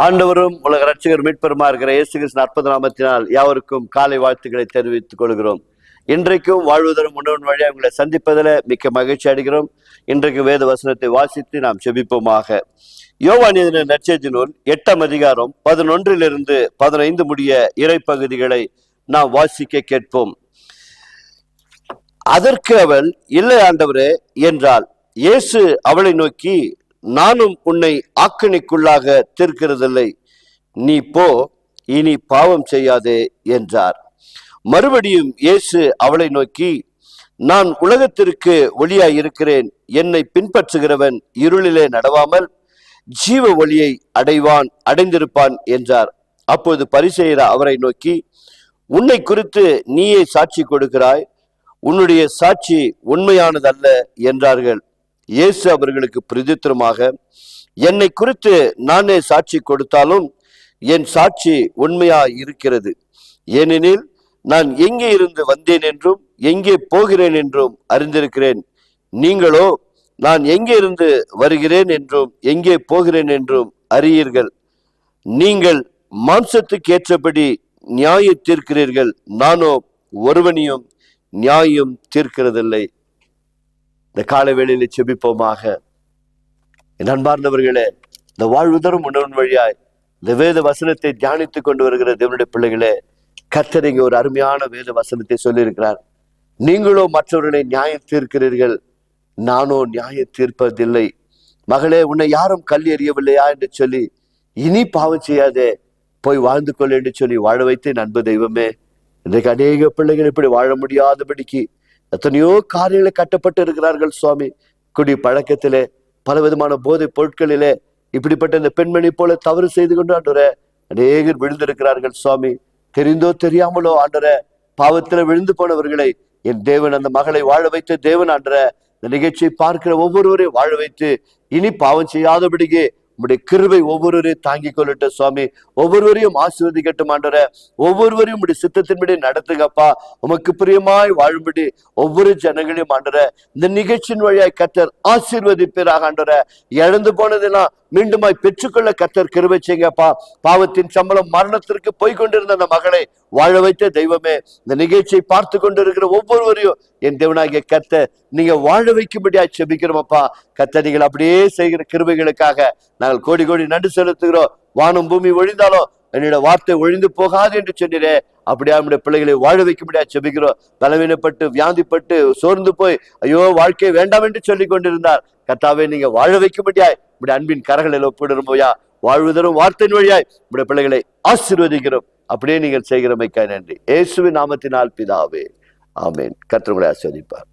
ஆண்டவரும் உலக ரட்சகர் மீட்பெருமா இருக்கிற இயேசு கிறிஸ்து அற்புத நாமத்தினால் யாவருக்கும் காலை வாழ்த்துக்களை தெரிவித்துக் கொள்கிறோம். இன்றைக்கும் வாழ்வதரும் முன்னோன் வழியாக உங்களை சந்திப்பதில் மிக்க மகிழ்ச்சி அடைகிறோம். இன்றைக்கு வேத வசனத்தை வாசித்து நாம் செபிப்போமாக. யோவான் எழுதின நற்செய்தி நூல் 8ஆம் அதிகாரம் 11 15 முடிய இறைப்பகுதிகளை நாம் வாசிக்க கேட்போம். அதற்கு அவள், இல்லை ஆண்டவரே என்றாள். இயேசு அவளை நோக்கி, நானும் உன்னை ஆக்கினைக்குள்ளாக தீர்க்கிறதில்லை, நீ போ, இனி பாவம் செய்யாதே என்றார். மறுபடியும் இயேசு அவளை நோக்கி, நான் உலகத்திற்கு ஒளியாய் இருக்கிறேன், என்னை பின்பற்றுகிறவன் இருளிலே நடவாமல் ஜீவ ஒளியை அடைந்திருப்பான் என்றார். அப்போது பரிசேயர் அவரை நோக்கி, உன்னை குறித்து நீயே சாட்சி கொடுக்கிறாய், உன்னுடைய சாட்சி உண்மையானதல்ல என்றார்கள். இயேசு அவர்களுக்கு பிரதித்திரமாக, என்னை குறித்து நானே சாட்சி கொடுத்தாலும் என் சாட்சி உண்மையா இருக்கிறது. ஏனெனில் நான் எங்கே இருந்து வந்தேன் என்றும் எங்கே போகிறேன் என்றும் அறிந்திருக்கிறேன். நீங்களோ நான் எங்கே இருந்து வருகிறேன் என்றும் எங்கே போகிறேன் என்றும் அறியீர்கள். நீங்கள் மாம்சத்துக்கு ஏற்றபடி நியாயம் தீர்க்கிறீர்கள், நானோ ஒருவனையும் நியாயம் தீர்க்கிறதில்லை. இந்த கால வேளையில செபிப்போமாக. என் அன்பார்ந்தவர்களே, இந்த வாழ்வுதரும் உணவன் வழியாய் இந்த வேத வசனத்தை தியானித்துக் கொண்டு வருகிற தேவனுடைய பிள்ளைகளே, கர்த்தர் இங்கே ஒரு அருமையான வேத வசனத்தை சொல்லியிருக்கிறார். நீங்களோ மற்றவர்களை நியாயம் தீர்க்கிறீர்கள், நானோ நியாயம் தீர்ப்பதில்லை. மகளே, உன்னை யாரும் கல் எறியவில்லையா என்று சொல்லி இனி பாவம் செய்யாதே, போய் வாழ்ந்து கொள் என்று சொல்லி வாழ வைத்து அன்பு தெய்வமே. இன்றைக்கு அநேக பிள்ளைகள் இப்படி வாழ முடியாதபடிக்கு எத்தனையோ காரியங்களை கட்டப்பட்டு இருக்கிறார்கள் சுவாமி. குடி பழக்கத்திலே, பல விதமான போதை பொருட்களிலே இப்படிப்பட்ட இந்த பெண்மணி போல தவறு செய்து கொண்டு ஆண்டவரே அநேகர் விழுந்திருக்கிறார்கள் சுவாமி. தெரிந்தோ தெரியாமலோ ஆண்டவரே பாவத்துல விழுந்து போனவர்களை என் தேவன் அந்த மகளை வாழ வைத்த தேவன் ஆண்டவரே, இந்த நிகழ்ச்சியை பார்க்கிற ஒவ்வொருவரையும் வாழ வைத்து இனி பாவம் செய்யாதபடிக்கு உங்களுடைய கிருபை ஒவ்வொருவரையும் தாங்கிக் கொள்ளட்ட சுவாமி. ஒவ்வொருவரையும் ஆசீர்வதிக்கட்டும் ஆண்டவரே. ஒவ்வொருவரையும் உடைய சித்தத்தின்படி நடத்துங்கப்பா. உமக்கு பிரியமாய் வாழும்படி ஒவ்வொரு ஜனங்களையும் ஆண்டவரே இந்த நிகழ்ச்சியின் வழியாய் கர்த்தர் ஆசீர்வதிப்பீராக ஆண்டவரே. இழந்து போனதெல்லாம் மீண்டுமாய் பெற்றுக்கொள்ள கர்த்தர் கிருபை செய்யுங்கப்பா. பாவத்தின் சம்பளம் மரணத்திற்கு போய்கொண்டிருந்த அந்த மகளை வாழ வைத்த தெய்வமே, இந்த நிகழ்ச்சியை பார்த்து கொண்டிருக்கிற ஒவ்வொருவரையும் என் தேவனாகிய கர்த்தர் நீங்க வாழ வைக்கும்படியாய் செபிக்கிறோமப்பா. கர்த்தர் நீங்கள் அப்படியே செய்கிற கிருபைகளுக்காக நாங்கள் கோடி கோடி நன்றி செலுத்துகிறோம். வானம் பூமி ஒழிந்தாலும் என்னோட வார்த்தை ஒழிந்து போகாது என்று சொன்னீரே, அப்படியே நம்முடைய பிள்ளைகளை வாழ வைக்க முடியாது செபிக்கிறோம். பலவீனப்பட்டு வியாதிப்பட்டு சோர்ந்து போய் ஐயோ வாழ்க்கை வேண்டாம் என்று சொல்லி கொண்டிருந்தார். கர்த்தாவே, நீங்க வாழ வைக்க முடியாது இப்படி அன்பின் கரங்களில் ஒப்பிடும்போயா வாழ்வுதரும் வார்த்தையின் வழியாய் நம்முடைய பிள்ளைகளை ஆசீர்வதிக்கிறோம். அப்படியே நீங்கள் செய்கிறமைக்காய் நன்றி. இயேசுவின் நாமத்தினால் பிதாவே, ஆமேன். கர்த்தர் உங்களை ஆசீர்வதிப்பார்.